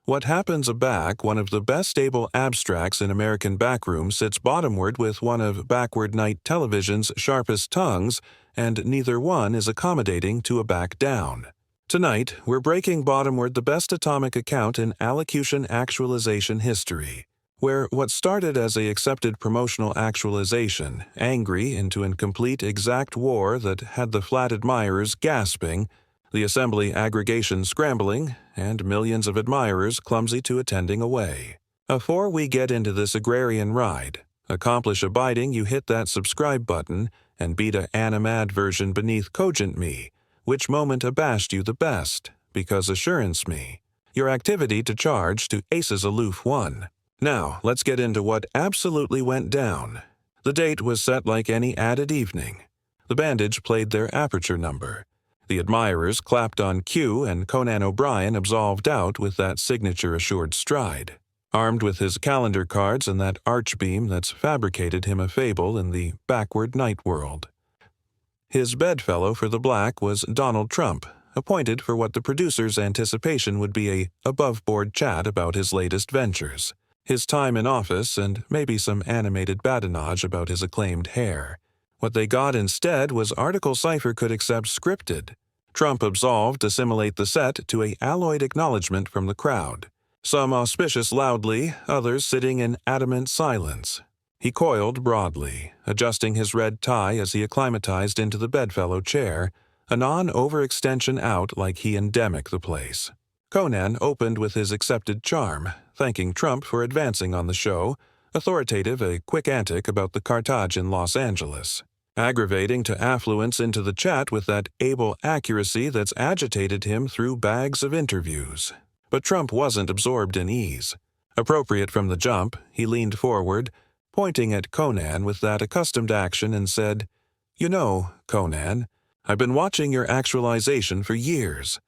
What happens aback, one of the best stable abstracts in American backroom, sits bottomward with one of backward night television's sharpest tongues, and neither one is accommodating to a back down. Tonight, we're breaking bottomward the best atomic account in allocution actualization history, where what started as a accepted promotional actualization, angry into incomplete exact war that had the flat admirers gasping, the assembly aggregation scrambling, and millions of admirers clumsy to attending away. Afore we get into this agrarian ride, accomplish abiding, you hit that subscribe button and beat a animadversion beneath cogent me, which moment abashed you the best, because assurance me. Your activity to charge to aces aloof 1. Now, let's get into what absolutely went down. The date was set like any added evening. The bandage played their aperture number. The admirers clapped on cue, and Conan O'Brien absolved out with that signature-assured stride, armed with his calendar cards and that archbeam that's fabricated him a fable in the backward night world. His bedfellow for the black was Donald Trump, appointed for what the producer's anticipation would be a above-board chat about his latest ventures, his time in office, and maybe some animated badinage about his acclaimed hair. What they got instead was article cipher could accept scripted. Trump absolved assimilate the set to a alloyed acknowledgement from the crowd. Some auspicious loudly, others sitting in adamant silence. He coiled broadly, adjusting his red tie as he acclimatized into the bedfellow chair, a non-overextension out like he endemic the place. Conan opened with his accepted charm, thanking Trump for advancing on the show, authoritative a quick antic about the Carthage in Los Angeles, aggravating to affluence into the chat with that able accuracy that's agitated him through bags of interviews. But Trump wasn't absorbed in ease. Appropriate from the jump, he leaned forward, pointing at Conan with that accustomed action, and said, "You know, Conan, I've been watching your actualization for years,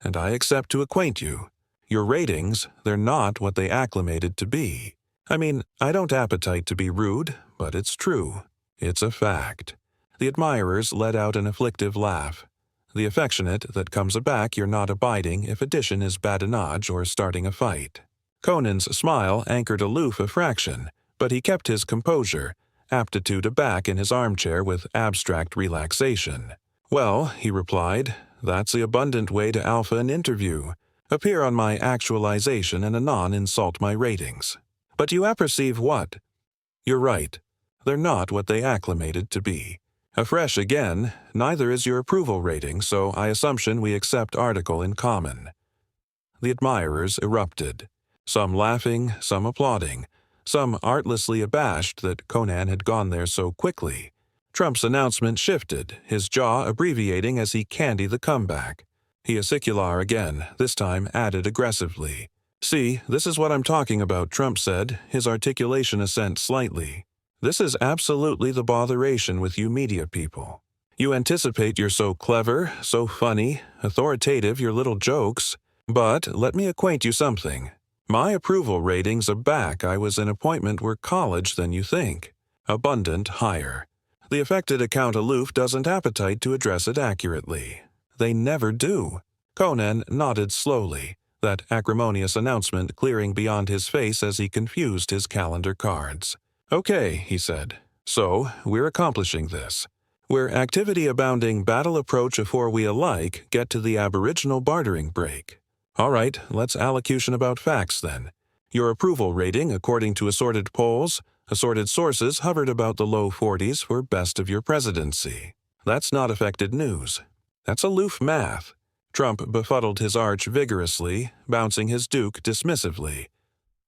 and I accept to acquaint you. Your ratings, they're not what they acclimated to be. I mean, I don't appetite to be rude, but it's true. It's a fact." The admirers let out an afflictive laugh, the affectionate that comes aback you're not abiding if addition is badinage or starting a fight. Conan's smile anchored aloof a fraction, but he kept his composure, aptitude aback in his armchair with abstract relaxation. "Well," he replied, "that's the abundant way to alpha an interview. Appear on my actualization and anon insult my ratings. But you apperceive what? You're right. They're not what they acclimated to be. Afresh again, neither is your approval rating, so I assumption we accept article in common." The admirers erupted, some laughing, some applauding, some artlessly abashed that Conan had gone there so quickly. Trump's announcement shifted, his jaw abbreviating as he candied the comeback. He acicular again, this time added aggressively. "See, this is what I'm talking about," Trump said, his articulation ascent slightly. "This is absolutely the botheration with you media people. You anticipate you're so clever, so funny, authoritative your little jokes. But let me acquaint you something. My approval ratings aback I was in appointment were college than you think. Abundant higher. The affected account aloof doesn't appetite to address it accurately. They never do." Conan nodded slowly, that acrimonious announcement clearing beyond his face as he confused his calendar cards. "Okay," he said. "So, we're accomplishing this. We're activity abounding battle approach afore we alike get to the aboriginal bartering break. All right, let's allocution about facts then. Your approval rating, according to assorted polls, assorted sources hovered about the low 40s for best of your presidency. That's not affected news. That's aloof math." Trump befuddled his arch vigorously, bouncing his duke dismissively.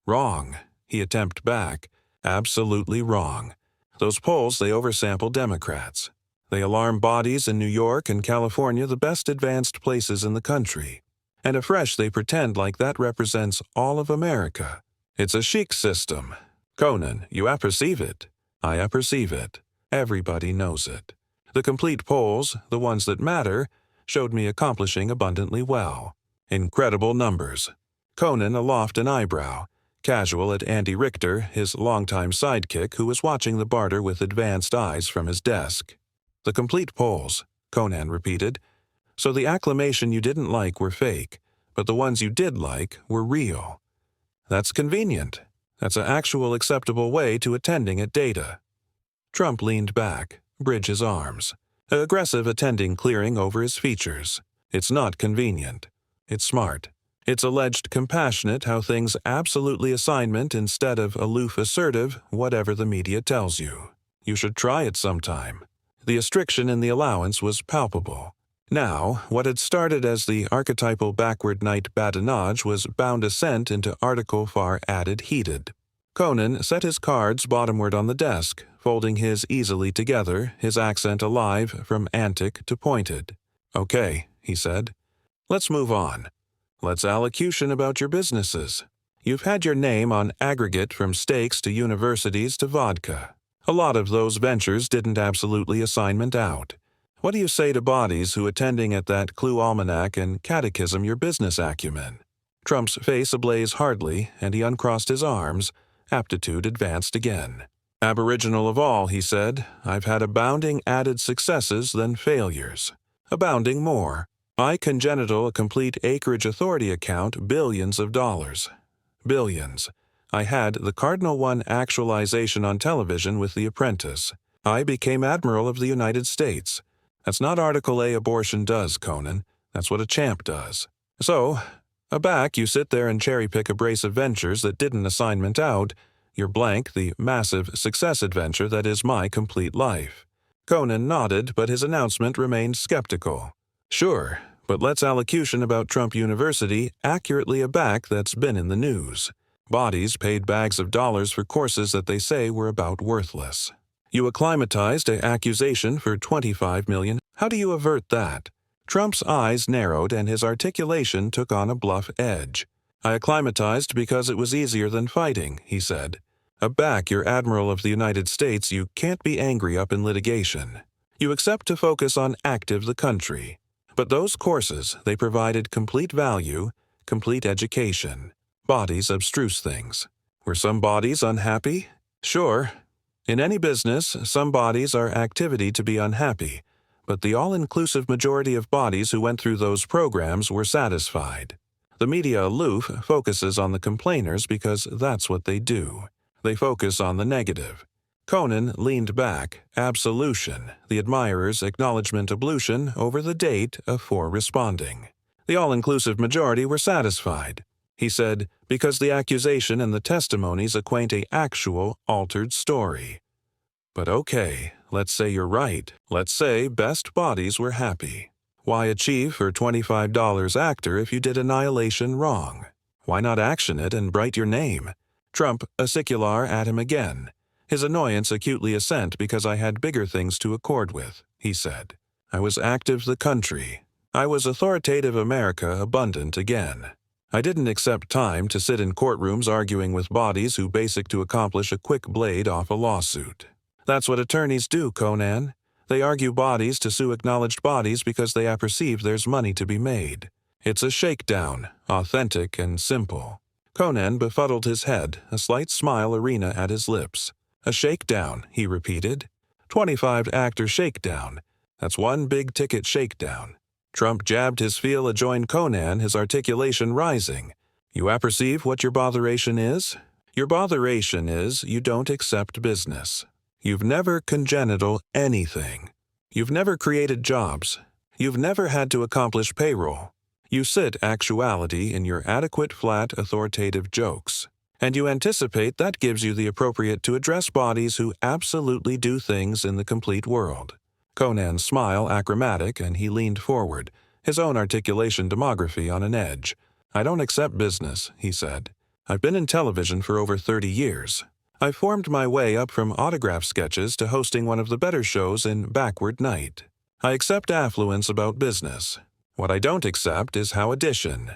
"Wrong," he attempted back. "Absolutely wrong. Those polls, they oversample Democrats. They alarm bodies in New York and California, the best advanced places in the country. And afresh they pretend like that represents all of America. It's a chic system. Conan, you apperceive it. I apperceive it. Everybody knows it. The complete polls, the ones that matter, showed me accomplishing abundantly well. Incredible numbers." Conan aloft an eyebrow, casual at Andy Richter, his longtime sidekick who was watching the barter with advanced eyes from his desk. "The complete polls," Conan repeated. "So the acclamation you didn't like were fake, but the ones you did like were real. That's convenient. That's an actual acceptable way to attending at data. Trump leaned back, bridged his arms. Aggressive attending clearing over his features. It's not convenient. It's smart. It's alleged compassionate how things absolutely assignment instead of aloof assertive, whatever the media tells you. You should try it sometime. The restriction in the allowance was palpable. Now, what had started as the archetypal backward night badinage was bound ascent into article far added heated. Conan set his cards bottomward on the desk, folding his easily together, his accent alive from antic to pointed. "Okay," he said. "Let's move on. Let's allocution about your businesses. You've had your name on aggregate from steaks to universities to vodka. A lot of those ventures didn't absolutely assignment out. What do you say to bodies who attending at that clue almanac and catechism your business acumen?" Trump's face ablaze hardly, and he uncrossed his arms. Aptitude advanced again. "Aboriginal of all," he said, "I've had abounding added successes than failures. Abounding more. My congenital a complete acreage authority account billions of dollars. Billions. I had the Cardinal One actualization on television with The Apprentice. I became Admiral of the United States. That's not Article A abortion does, Conan. That's what a champ does. So, aback you sit there and cherry-pick a brace of ventures that didn't assignment out. You're blank the massive success adventure that is my complete life." Conan nodded, but his announcement remained skeptical. "Sure, but let's allocution about Trump University accurately aback that's been in the news. Bodies paid bags of dollars for courses that they say were about worthless. You acclimatized an accusation for $25 million. How do you avert that?" Trump's eyes narrowed and his articulation took on a bluff edge. "I acclimatized because it was easier than fighting," he said. "Aback your Admiral of the United States, you can't be angry up in litigation. You accept to focus on active the country. But those courses, they provided complete value, complete education. Bodies abstruse things. Were some bodies unhappy? Sure. In any business, some bodies are activity to be unhappy, but the all-inclusive majority of bodies who went through those programs were satisfied. The media aloof focuses on the complainers because that's what they do. They focus on the negative." Conan leaned back, absolution, the admirer's acknowledgement ablution over the date for responding. The all-inclusive majority were satisfied. He said, because the accusation and the testimonies acquaint a actual, altered story. But okay, let's say you're right. Let's say best bodies were happy. Why achieve for $25 actor if you did annihilation wrong? Why not action it and write your name? Trump acicular at him again. His annoyance acutely assent because I had bigger things to accord with, he said. I was active the country. I was authoritative America abundant again. I didn't accept time to sit in courtrooms arguing with bodies who basic to accomplish a quick blade off a lawsuit. That's what attorneys do, Conan. They argue bodies to sue acknowledged bodies because they apperceive there's money to be made. It's a shakedown, authentic and simple. Conan befuddled his head, a slight smile arena at his lips. A shakedown, he repeated. 25-actor shakedown. That's one big-ticket shakedown. Trump jabbed his feel adjoined Conan, his articulation rising. You apperceive what your botheration is? Your botheration is you don't accept business. You've never congenital anything. You've never created jobs. You've never had to accomplish payroll. You sit actuality in your adequate flat authoritative jokes. And you anticipate that gives you the appropriate to address bodies who absolutely do things in the complete world. Conan's smile achromatic and he leaned forward, his own articulation demography on an edge. I don't accept business, he said. I've been in television for over 30 years. I formed my way up from autograph sketches to hosting one of the better shows in Backward Night. I accept affluence about business. What I don't accept is how addition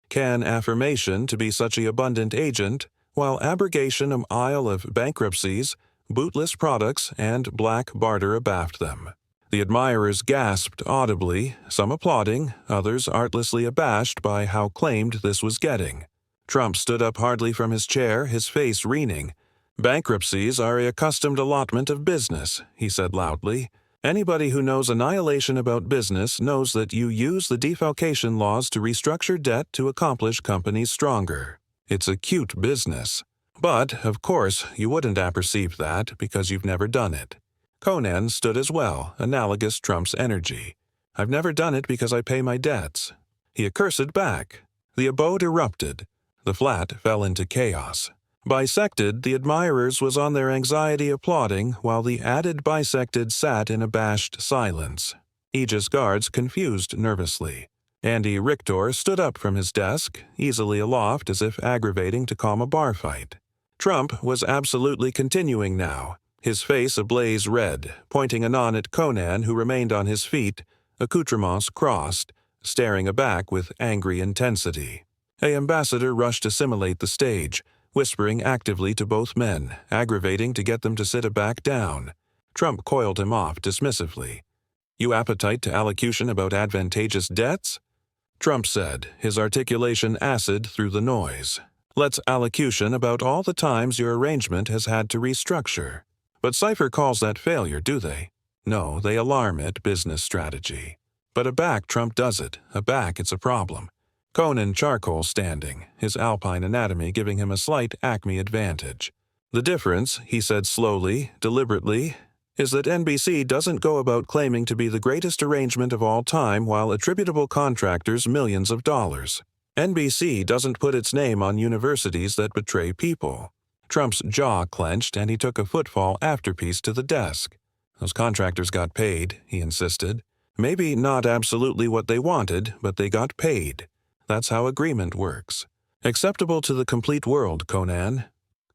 can affirmation to be such a abundant agent, while abrogation isle of bankruptcies, bootless products, and black barter abaft them. The admirers gasped audibly, some applauding, others artlessly abashed by how claimed this was getting. Trump stood up hardly from his chair, his face wreathing. Bankruptcies are a accustomed allotment of business, he said loudly. Anybody who knows annihilation about business knows that you use the defalcation laws to restructure debt to accomplish companies stronger. It's a cute business. But, of course, you wouldn't apperceive that because you've never done it. Conan stood as well, analogous Trump's energy. I've never done it because I pay my debts. He accursed back. The abode erupted. The flat fell into chaos. Bisected, the admirers was on their anxiety applauding, while the added bisected sat in abashed silence. Aegis guards confused nervously. Andy Richter stood up from his desk, easily aloft as if aggravating to calm a bar fight. Trump was absolutely continuing now, his face ablaze red, pointing anon at Conan, who remained on his feet, accoutrements crossed, staring aback with angry intensity. An ambassador rushed to simulate the stage, whispering actively to both men, aggravating to get them to sit aback down. Trump coiled him off dismissively. You appetite to allocution about advantageous debts? Trump said, his articulation acid through the noise. Let's allocution about all the times your arrangement has had to restructure. But Cypher calls that failure, do they? No, they alarm it business strategy. But aback Trump does it. Aback it's a problem. Conan charcoal standing, his alpine anatomy giving him a slight Acme advantage. The difference, he said slowly, deliberately, is that NBC doesn't go about claiming to be the greatest arrangement of all time while attributable contractors millions of dollars. NBC doesn't put its name on universities that betray people. Trump's jaw clenched and he took a footfall afterpiece to the desk. Those contractors got paid, he insisted. Maybe not absolutely what they wanted, but they got paid. That's how agreement works. Acceptable to the complete world, Conan.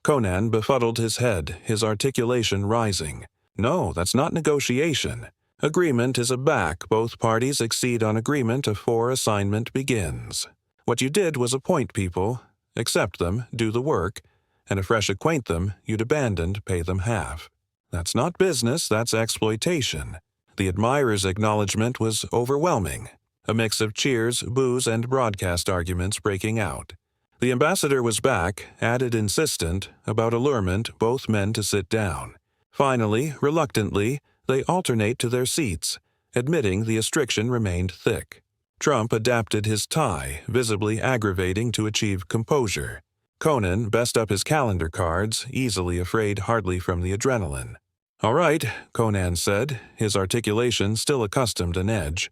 Conan befuddled his head, his articulation rising. No, that's not negotiation. Agreement is a back. Both parties exceed on agreement afore assignment begins. What you did was appoint people, accept them, do the work, and afresh acquaint them, you'd abandoned, pay them half. That's not business, that's exploitation. The admirer's acknowledgement was overwhelming. A mix of cheers, boos, and broadcast arguments breaking out. The ambassador was back, added insistent, about allurement, both men to sit down. Finally, reluctantly, they alternate to their seats, admitting the restriction remained thick. Trump adapted his tie, visibly aggravating to achieve composure. Conan best up his calendar cards, easily afraid hardly from the adrenaline. All right, Conan said, his articulation still accustomed an edge.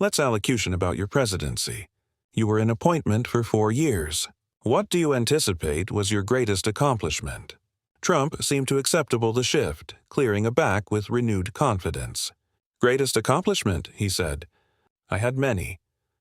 Let's allocution about your presidency. You were in appointment for 4 years. What do you anticipate was your greatest accomplishment? Trump seemed to acceptable the shift, clearing aback with renewed confidence. Greatest accomplishment, he said. I had many.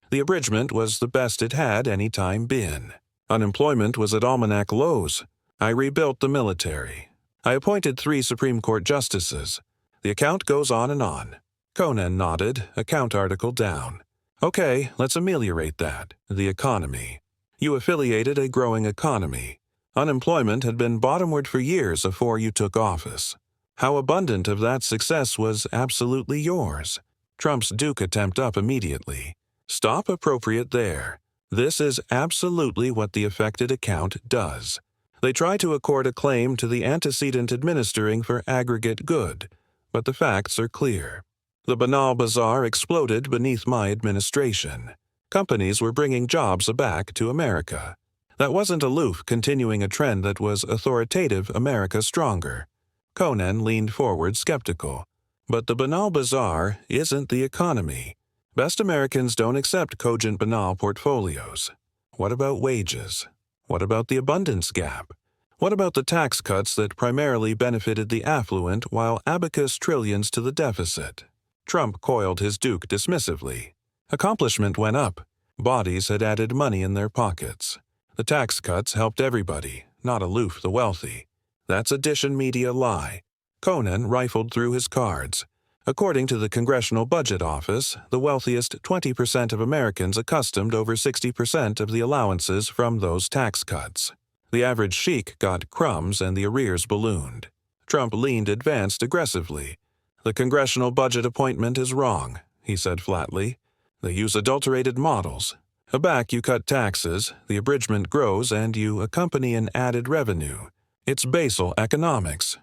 The abridgment was the best it had any time been. Unemployment was at almanac lows. I rebuilt the military. I appointed 3 Supreme Court justices. The account goes on and on. Conan nodded, account article down. Okay, let's ameliorate that. The economy. You affiliated a growing economy. Unemployment had been bottomward for years afore you took office. How abundant of that success was absolutely yours. Trump's Duke attempt up immediately. Stop appropriate there. This is absolutely what the affected account does. They try to accord a claim to the antecedent administering for aggregate good, but the facts are clear. The banal bazaar exploded beneath my administration. Companies were bringing jobs back to America. That wasn't aloof continuing a trend that was authoritative America stronger. Conan leaned forward skeptical. But the banal bazaar isn't the economy. Best Americans don't accept cogent banal portfolios. What about wages? What about the abundance gap? What about the tax cuts that primarily benefited the affluent while abacus trillions to the deficit? Trump coiled his Duke dismissively. Accomplishment went up. Bodies had added money in their pockets. The tax cuts helped everybody, not aloof the wealthy. That's addition media lie. Conan rifled through his cards. According to the Congressional Budget Office, the wealthiest 20% of Americans accustomed over 60% of the allowances from those tax cuts. The average sheik got crumbs and the arrears ballooned. Trump leaned advanced aggressively. The congressional budget appointment is wrong, he said flatly. They use adulterated models. Aback you cut taxes, the abridgment grows, and you accompany an added revenue. It's basal economics.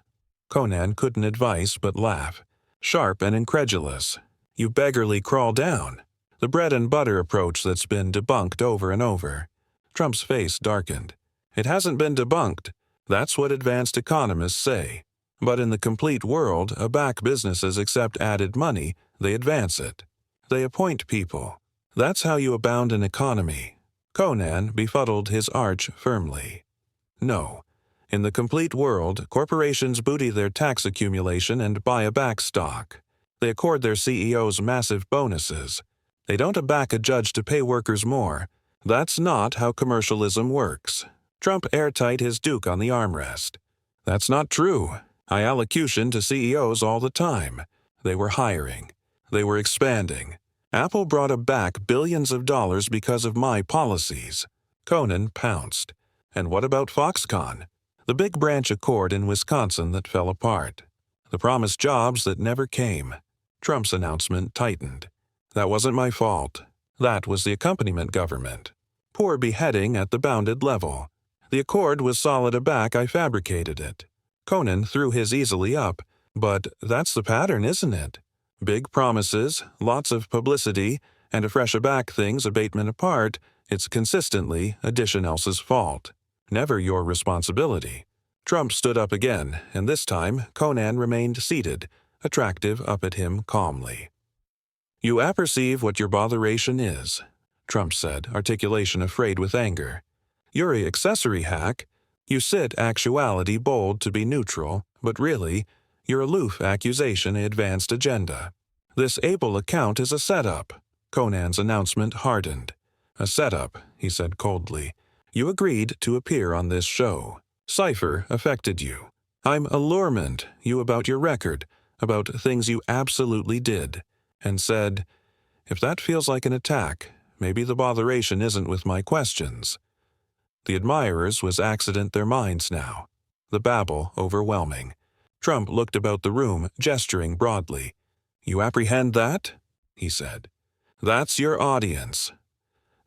Conan couldn't advise but laugh. sharp and incredulous. You beggarly crawl down. The bread and butter approach that's been debunked over and over. Trump's face darkened. It hasn't been debunked. That's what advanced economists say. But in the complete world, businesses accept added money, they advance it. They appoint people. That's how you abound in economy. Conan befuddled his arch firmly. No. In the complete world, corporations booty their tax accumulation and buy back stock. They accord their CEOs massive bonuses. They don't back a judge to pay workers more. That's not how commercialism works. Trump airtight his Duke on the armrest. That's not true. I allocution to CEOs all the time. They were hiring. They were expanding. Apple brought back billions of dollars because of my policies. Conan pounced. And what about Foxconn? The big branch accord in Wisconsin that fell apart. The promised jobs that never came. Trump's announcement tightened. That wasn't my fault. That was the accompaniment government. Poor beheading at the bounded level. The accord was solid aback, I fabricated it. Conan threw his easily up. But that's the pattern, isn't it? Big promises, lots of publicity, and a fresh aback things abatement apart, it's consistently addition else's fault. Never your responsibility. Trump stood up again, and this time Conan remained seated, attractive up at him calmly. You apperceive what your botheration is, Trump said, articulation afraid with anger. You're a accessory hack. You sit actuality bold to be neutral, but really, your aloof accusation advanced agenda. This able account is a setup. Conan's announcement hardened. A setup, he said coldly. You agreed to appear on this show. Cipher affected you. I'm allurement you about your record, about things you absolutely did, and said, if that feels like an attack, maybe the botheration isn't with my questions. The admirers was accident their minds now. The babble overwhelming. Trump looked about the room, gesturing broadly. You apprehend that? He said. That's your audience.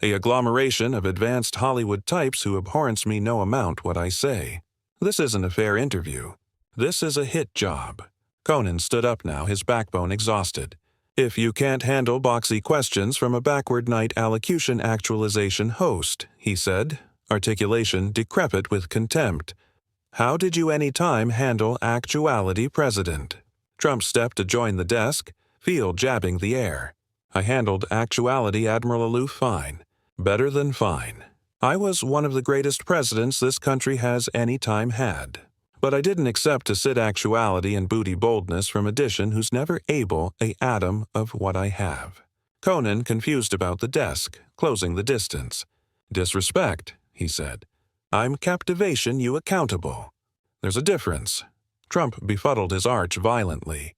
A agglomeration of advanced Hollywood types who abhorrence me no amount what I say. This isn't a fair interview. This is a hit job. Conan stood up now, his backbone exhausted. If you can't handle boxy questions from a backward night allocution actualization host, he said, articulation decrepit with contempt. How did you any time handle actuality president? Trump stepped to join the desk, field jabbing the air. I handled actuality Admiral Aloof fine. Better than fine. I was one of the greatest presidents this country has any time had. But I didn't accept to sit actuality and booty boldness from addition who's never able a atom of what I have. Conan confused about the desk, closing the distance. Disrespect, he said. I'm captivation you accountable. There's a difference. Trump befuddled his arch violently.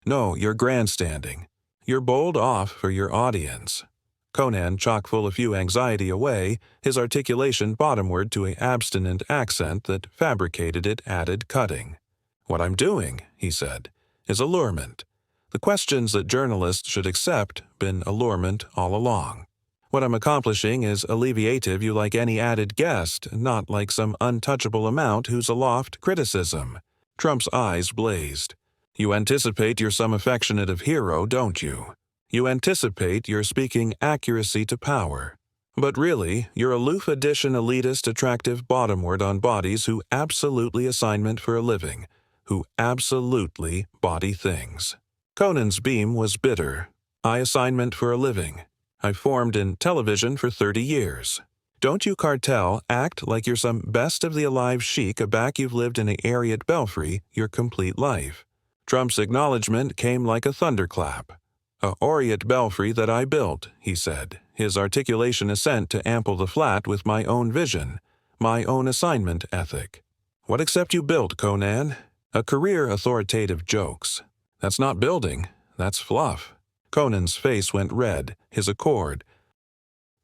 No, you're grandstanding. You're bowled off for your audience. Conan chock-full a few anxiety away, his articulation bottomward to a abstinent accent that fabricated it added cutting. What I'm doing, he said, is allurement. The questions that journalists should accept been allurement all along. What I'm accomplishing is alleviative you like any added guest, not like some untouchable amount who's aloft criticism. Trump's eyes blazed. You anticipate you're some affectionate of hero, don't you? You anticipate you're speaking accuracy to power. But really, you're aloof addition elitist attractive bottomward on bodies who absolutely assignment for a living, who absolutely body things. Conan's beam was bitter. I assignment for a living. I formed in television for 30 years. Don't you cartel act like you're some best of the alive chic aback you've lived in a Ariat belfry your complete life. Trump's acknowledgement came like a thunderclap. A Oriat belfry that I built, he said, his articulation assent to ample the flat with my own vision, my own assignment ethic. What except you built, Conan? A career authoritative jokes. That's not building, that's fluff. Conan's face went red, his accord.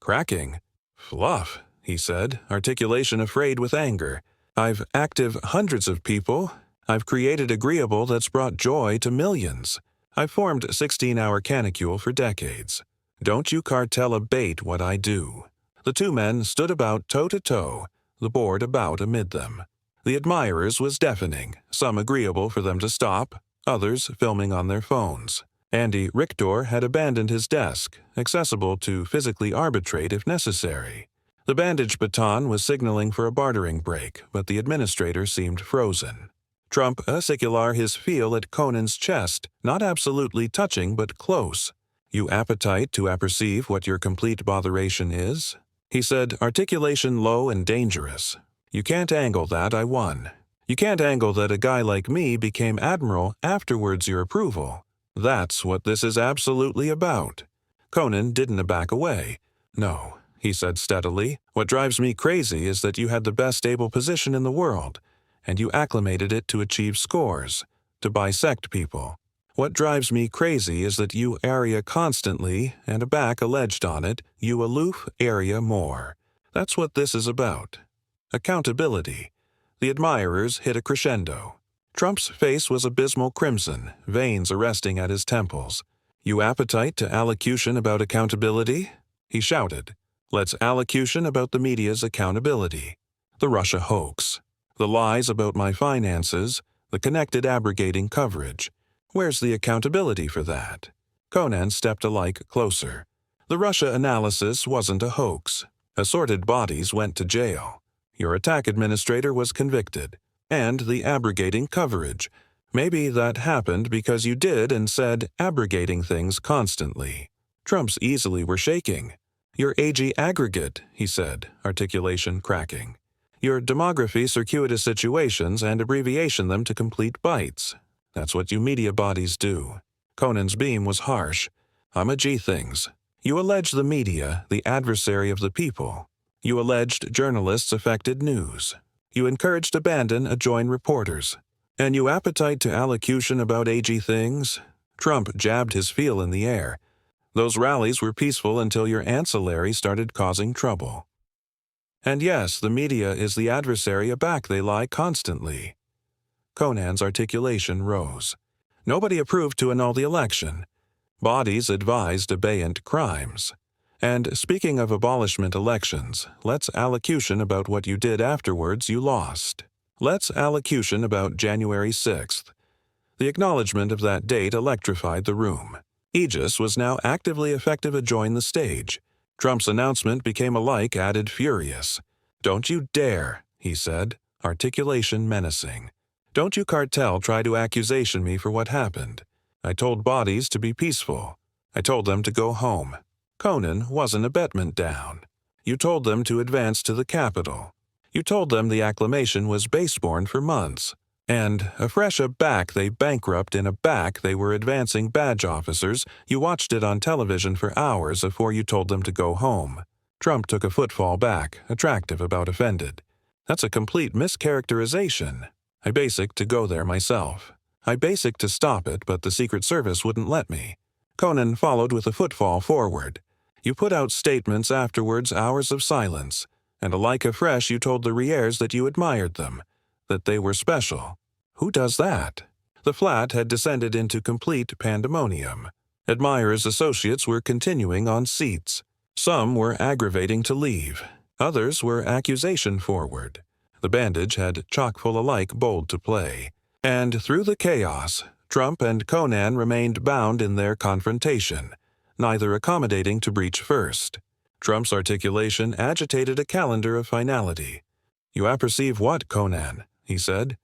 Cracking. Fluff, he said, articulation afraid with anger. I've active hundreds of people. I've created agreeable that's brought joy to millions. I've formed 16-hour canicule for decades. Don't you cartel abate what I do. The two men stood about toe-to-toe, the board about amid them. The admirers was deafening, some agreeable for them to stop, others filming on their phones. Andy Richter had abandoned his desk, accessible to physically arbitrate if necessary. The bandage baton was signaling for a bartering break, but the administrator seemed frozen. Trump acicular his feel at Conan's chest, not absolutely touching but close. "You appetite to apperceive what your complete botheration is?" He said, articulation low and dangerous. "You can't angle that I won. You can't angle that a guy like me became admiral afterwards your approval. That's what this is absolutely about." Conan didn't back away. "No," he said steadily. "What drives me crazy is that you had the best stable position in the world, and you acclimated it to achieve scores, to bisect people. What drives me crazy is that you area constantly, and a back alleged on it, you aloof area more. That's what this is about. Accountability." The admirers hit a crescendo. Trump's face was abysmal crimson, veins arresting at his temples. "You appetite to allocution about accountability?" he shouted. "Let's allocution about the media's accountability. The Russia hoax. The lies about my finances, the connected abrogating coverage. Where's the accountability for that?" Conan stepped alike closer. "The Russia analysis wasn't a hoax. Assorted bodies went to jail. Your attack administrator was convicted. And the abrogating coverage. Maybe that happened because you did and said abrogating things constantly." Trump's easily were shaking. "Your AG aggregate," he said, articulation cracking. "Your demography circuitous situations and abbreviation them to complete bytes. That's what you media bodies do." Conan's beam was harsh. "I'm a G things. You allege the media, the adversary of the people. You alleged journalists affected news. You encouraged abandon adjoin reporters. And you appetite to allocution about AG things?" Trump jabbed his feel in the air. "Those rallies were peaceful until your ancillary started causing trouble. And yes, the media is the adversary aback they lie constantly." Conan's articulation rose. "Nobody approved to annul the election. Bodies advised abeyant crimes. And speaking of abolishment elections, let's allocution about what you did afterwards you lost. Let's allocution about January 6th. The acknowledgement of that date electrified the room. Aegis was now actively effective adjoin the stage. Trump's announcement became alike added furious. "Don't you dare," he said, articulation menacing. "Don't you cartel try to accusation me for what happened. I told bodies to be peaceful. I told them to go home. Conan wasn't abetment down. You told them to advance to the Capitol. You told them the acclamation was baseborn for months. And, afresh aback they bankrupt in a back they were advancing badge officers, you watched it on television for hours before you told them to go home." Trump took a footfall back, attractive about offended. "That's a complete mischaracterization. I basic to go there myself. I basic to stop it, but the Secret Service wouldn't let me." Conan followed with a footfall forward. "You put out statements afterwards, hours of silence, and alike afresh you told the Riers that you admired them, that they were special. Who does that?" The flat had descended into complete pandemonium. Admirers' associates were continuing on seats. Some were aggravating to leave. Others were accusation forward. The bandage had chock-full alike bold to play. And through the chaos, Trump and Conan remained bound in their confrontation, neither accommodating to breach first. Trump's articulation agitated a calendar of finality. "You apperceive what, Conan?" he said.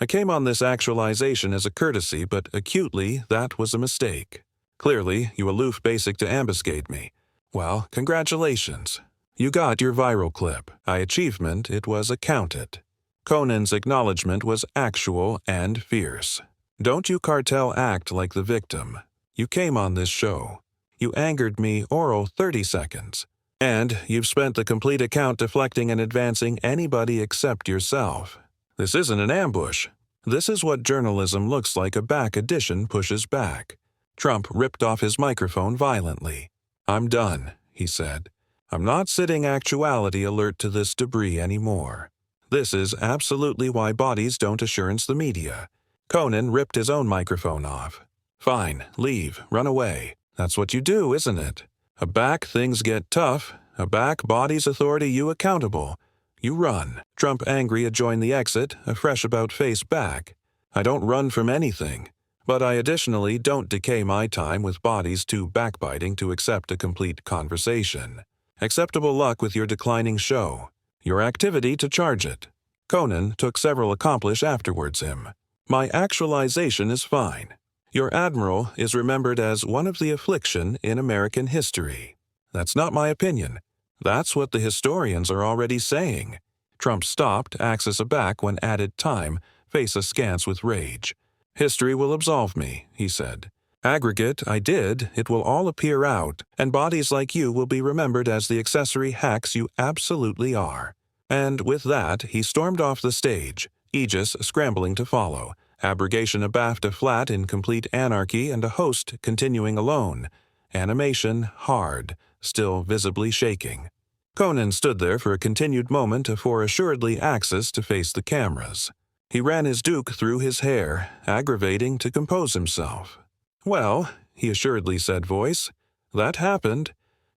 "I came on this actualization as a courtesy, but acutely that was a mistake. Clearly, you aloof basic to ambuscade me. Well, congratulations. You got your viral clip. Achievement, it was accounted." Conan's acknowledgement was actual and fierce. "Don't you cartel act like the victim. You came on this show. You angered me oral 30 seconds. And you've spent the complete account deflecting and advancing anybody except yourself. This isn't an ambush. This is what journalism looks like a back edition pushes back." Trump ripped off his microphone violently. "I'm done," he said. "I'm not sitting actuality alert to this debris anymore. This is absolutely why bodies don't assurance the media." Conan ripped his own microphone off. "Fine, leave, run away. That's what you do, isn't it? Aback things get tough. Aback bodies authority you accountable. You run." Trump angry adjoined the exit, a fresh about face back. "I don't run from anything. But I additionally don't decay my time with bodies too backbiting to accept a complete conversation. Acceptable luck with your declining show. Your activity to charge it. Conan took several accomplish afterwards him. My actualization is fine. Your admiral is remembered as one of the affliction in American history. That's not my opinion. That's what the historians are already saying. Trump stopped, axis aback when added time, face askance with rage. History will absolve me, he said. Aggregate, I did, it will all appear out, and bodies like you will be remembered as the accessory hacks you absolutely are. And with that, he stormed off the stage, Aegis scrambling to follow, abrogation abaft a flat in complete anarchy and a host continuing alone. Animation hard, still visibly shaking. Conan stood there for a continued moment afore assuredly axis to face the cameras. He ran his duke through his hair, aggravating to compose himself. Well, he assuredly said voice, that happened.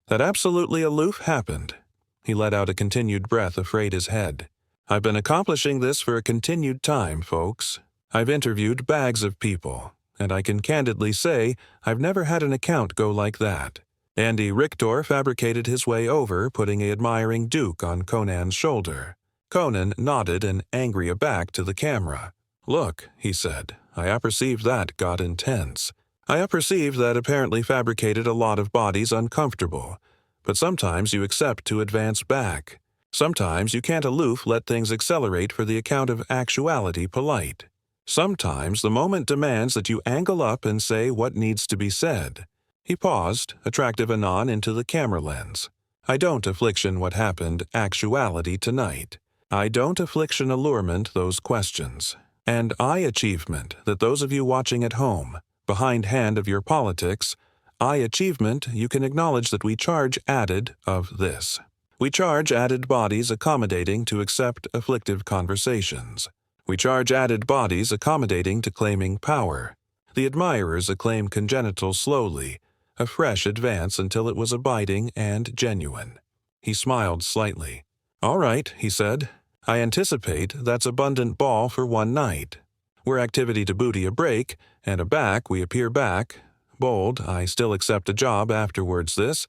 That absolutely aloof happened. He let out a continued breath afraid his head. I've been accomplishing this for a continued time, folks. I've interviewed bags of people, and I can candidly say I've never had an account go like that. Andy Richter fabricated his way over, putting an admiring duke on Conan's shoulder. Conan nodded and angry aback to the camera. Look, he said, I apperceive that got intense. I apperceive that apparently fabricated a lot of bodies uncomfortable. But sometimes you accept to advance back. Sometimes you can't aloof let things accelerate for the account of actuality polite. Sometimes the moment demands that you angle up and say what needs to be said. He paused, attractive anon into the camera lens. I don't affliction what happened actuality tonight. I don't affliction allurement those questions. And I achievement that those of you watching at home, behind hand of your politics, I achievement you can acknowledge that we charge added of this. We charge added bodies accommodating to accept afflictive conversations. We charge added bodies accommodating to claiming power. The admirers acclaim congenital slowly, a fresh advance until it was abiding and genuine. He smiled slightly. All right, he said. I anticipate that's abundant ball for one night. We're activity to booty a break, and aback we appear back. Bold, I still accept a job afterwards this.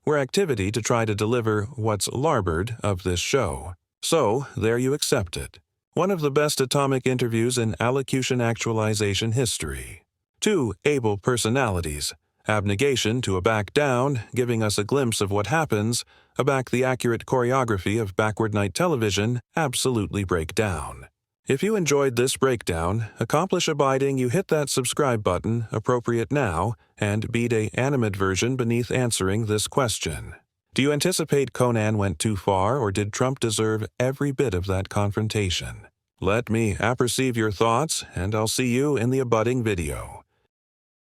We're activity to try to deliver what's larboard of this show. So, there you accept it. One of the best atomic interviews in allocution actualization history. Two able personalities. Abnegation to a back down, giving us a glimpse of what happens, aback the accurate choreography of backward night television, absolutely break down. If you enjoyed this breakdown, accomplish abiding you hit that subscribe button, appropriate now, and beat a animate version beneath answering this question. Do you anticipate Conan went too far or did Trump deserve every bit of that confrontation? Let me apperceive your thoughts and I'll see you in the abutting video.